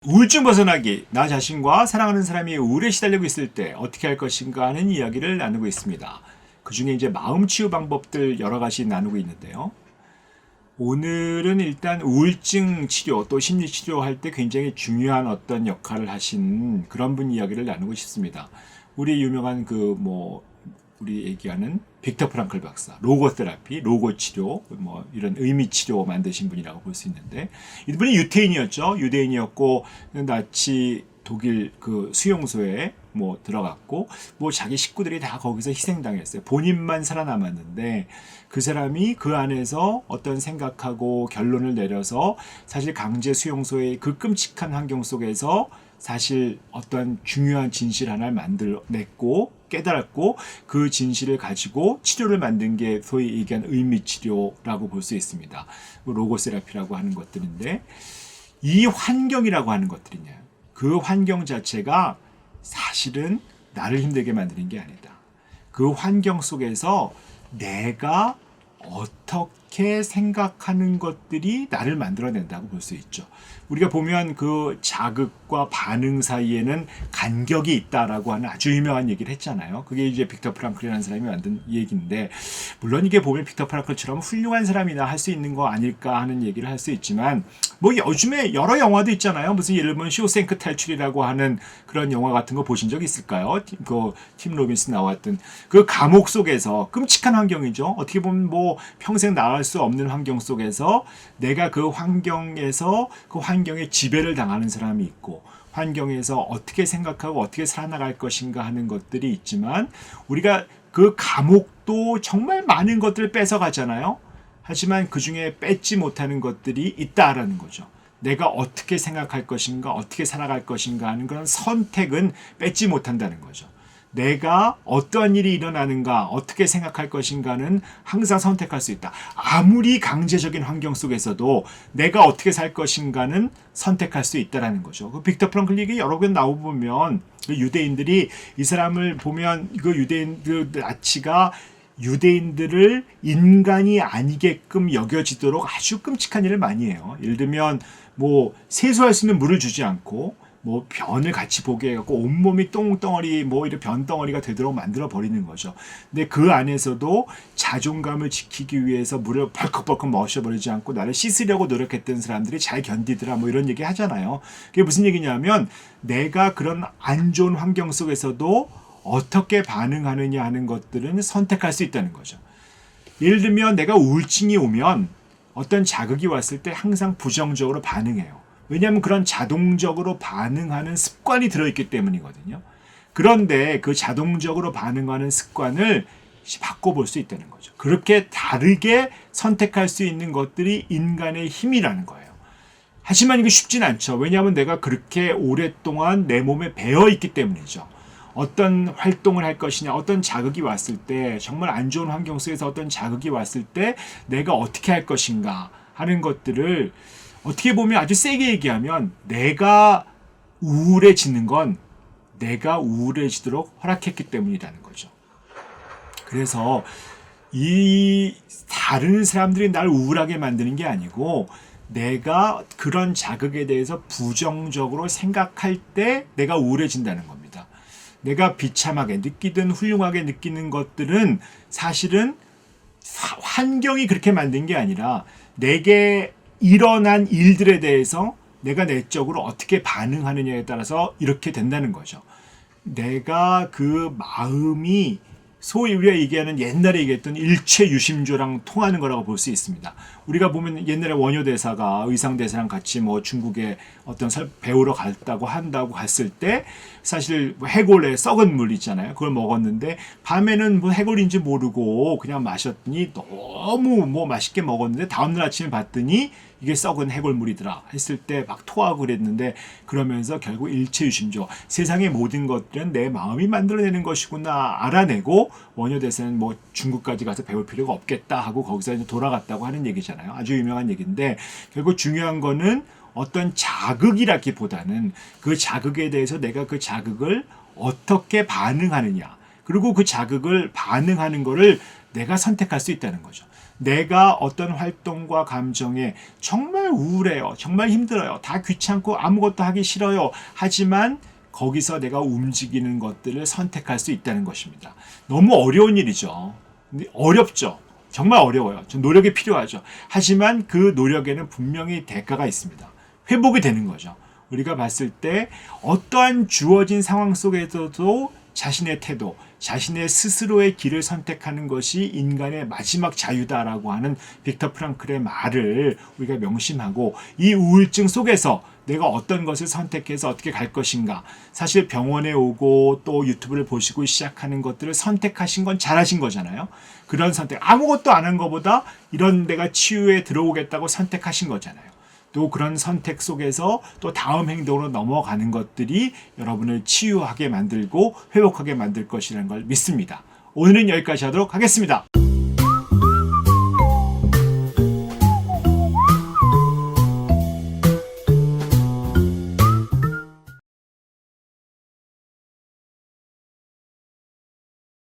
우울증 벗어나기, 나 자신과 사랑하는 사람이 우울에 시달리고 있을 때 어떻게 할 것인가 하는 이야기를 나누고 있습니다. 그 중에 이제 마음 치유 방법들 여러 가지 나누고 있는데요. 오늘은 일단 우울증 치료 또 심리 치료할 때 굉장히 중요한 어떤 역할을 하신 그런 분 이야기를 나누고 싶습니다. 우리 유명한 우리 얘기하는 빅터 프랑클 박사, 로고 테라피, 로고 치료, 이런 의미 치료 만드신 분이라고 볼 수 있는데, 이분이 유태인이었죠. 유대인이었고 나치 독일 그 수용소에 들어갔고 자기 식구들이 다 거기서 희생당했어요. 본인만 살아남았는데 그 사람이 그 안에서 어떤 생각하고 결론을 내려서 사실 강제 수용소의 그 끔찍한 환경 속에서 사실 어떤 중요한 진실 하나를 만들어냈고 깨달았고 그 진실을 가지고 치료를 만든 게 소위 얘기한 의미치료라고 볼 수 있습니다. 로고세라피라고 하는 것들인데, 이 환경이라고 하는 것들이냐, 그 환경 자체가 사실은 나를 힘들게 만드는 게 아니다. 그 환경 속에서 내가 어떻게 생각하는 것들이 나를 만들어낸다고 볼 수 있죠. 우리가 보면 그 자극과 반응 사이에는 간격이 있다라고 하는 아주 유명한 얘기를 했잖아요. 그게 이제 빅터 프랑클이라는 사람이 만든 얘기인데, 물론 이게 보면 빅터 프랑클처럼 훌륭한 사람이나 할 수 있는 거 아닐까 하는 얘기를 할 수 있지만, 요즘에 여러 영화도 있잖아요. 무슨 예를 들면 쇼생크 탈출이라고 하는 그런 영화 같은 거 보신 적 있을까요? 팀 로빈스 나왔던 그 감옥 속에서 끔찍한 환경이죠. 어떻게 보면 평생 나갈 수 없는 환경 속에서 내가 그 환경에서 그 환경에 지배를 당하는 사람이 있고, 환경에서 어떻게 생각하고 어떻게 살아나갈 것인가 하는 것들이 있지만, 우리가 그 감옥도 정말 많은 것들을 뺏어가잖아요. 하지만 그 중에 뺏지 못하는 것들이 있다라는 거죠. 내가 어떻게 생각할 것인가, 어떻게 살아갈 것인가 하는 그런 선택은 뺏지 못한다는 거죠. 내가 어떠한 일이 일어나는가, 어떻게 생각할 것인가는 항상 선택할 수 있다. 아무리 강제적인 환경 속에서도 내가 어떻게 살 것인가는 선택할 수 있다는 거죠. 그 빅터 프랑클 얘기 여러 번 나오보면 그 유대인들이 이 사람을 보면 그 유대인들 나치가 유대인들을 인간이 아니게끔 여겨지도록 아주 끔찍한 일을 많이 해요. 예를 들면 세수할 수 있는 물을 주지 않고 변을 같이 보게 해갖고 온몸이 똥덩어리 이런 변덩어리가 되도록 만들어 버리는 거죠. 근데 그 안에서도 자존감을 지키기 위해서 물을 벌컥벌컥 마셔버리지 않고 나를 씻으려고 노력했던 사람들이 잘 견디더라 이런 얘기 하잖아요. 그게 무슨 얘기냐면, 내가 그런 안 좋은 환경 속에서도 어떻게 반응하느냐 하는 것들은 선택할 수 있다는 거죠. 예를 들면 내가 우울증이 오면 어떤 자극이 왔을 때 항상 부정적으로 반응해요. 왜냐하면 그런 자동적으로 반응하는 습관이 들어있기 때문이거든요. 그런데 그 자동적으로 반응하는 습관을 바꿔볼 수 있다는 거죠. 그렇게 다르게 선택할 수 있는 것들이 인간의 힘이라는 거예요. 하지만 이게 쉽진 않죠. 왜냐하면 내가 그렇게 오랫동안 내 몸에 배어있기 때문이죠. 어떤 활동을 할 것이냐, 어떤 자극이 왔을 때, 정말 안 좋은 환경 속에서 어떤 자극이 왔을 때 내가 어떻게 할 것인가 하는 것들을 어떻게 보면 아주 세게 얘기하면, 내가 우울해지는 건 내가 우울해지도록 허락했기 때문이라는 거죠. 그래서 이 다른 사람들이 날 우울하게 만드는 게 아니고, 내가 그런 자극에 대해서 부정적으로 생각할 때 내가 우울해진다는 겁니다. 내가 비참하게 느끼든 훌륭하게 느끼는 것들은 사실은 환경이 그렇게 만든 게 아니라 내게 일어난 일들에 대해서 내가 내적으로 어떻게 반응하느냐에 따라서 이렇게 된다는 거죠. 내가 그 마음이 소위 우리가 얘기하는, 옛날에 얘기했던 일체유심조랑 통하는 거라고 볼 수 있습니다. 우리가 보면 옛날에 원효대사가 의상대사랑 같이 중국에 어떤 배우러 한다고 갔을 때 사실 해골에 썩은 물 있잖아요. 그걸 먹었는데 밤에는 해골인지 모르고 그냥 마셨더니 너무 맛있게 먹었는데 다음날 아침에 봤더니 이게 썩은 해골물이더라 했을 때 막 토하고 그랬는데, 그러면서 결국 일체유심조, 세상의 모든 것들은 내 마음이 만들어내는 것이구나 알아내고, 원효대사는 중국까지 가서 배울 필요가 없겠다 하고 거기서 이제 돌아갔다고 하는 얘기잖아요. 아주 유명한 얘기인데, 결국 중요한 거는 어떤 자극이라기보다는 그 자극에 대해서 내가 그 자극을 어떻게 반응하느냐, 그리고 그 자극을 반응하는 거를 내가 선택할 수 있다는 거죠. 내가 어떤 활동과 감정에 정말 우울해요. 정말 힘들어요. 다 귀찮고 아무것도 하기 싫어요. 하지만 거기서 내가 움직이는 것들을 선택할 수 있다는 것입니다. 너무 어려운 일이죠. 근데 어렵죠. 정말 어려워요. 좀 노력이 필요하죠. 하지만 그 노력에는 분명히 대가가 있습니다. 회복이 되는 거죠. 우리가 봤을 때 어떠한 주어진 상황 속에서도 자신의 태도, 자신의 스스로의 길을 선택하는 것이 인간의 마지막 자유다라고 하는 빅터 프랑클의 말을 우리가 명심하고 이 우울증 속에서 내가 어떤 것을 선택해서 어떻게 갈 것인가. 사실 병원에 오고 또 유튜브를 보시고 시작하는 것들을 선택하신 건 잘하신 거잖아요. 그런 선택, 아무것도 안 한 것보다 이런 데가 치유에 들어오겠다고 선택하신 거잖아요. 또 그런 선택 속에서 또 다음 행동으로 넘어가는 것들이 여러분을 치유하게 만들고 회복하게 만들 것이라는 걸 믿습니다. 오늘은 여기까지 하도록 하겠습니다.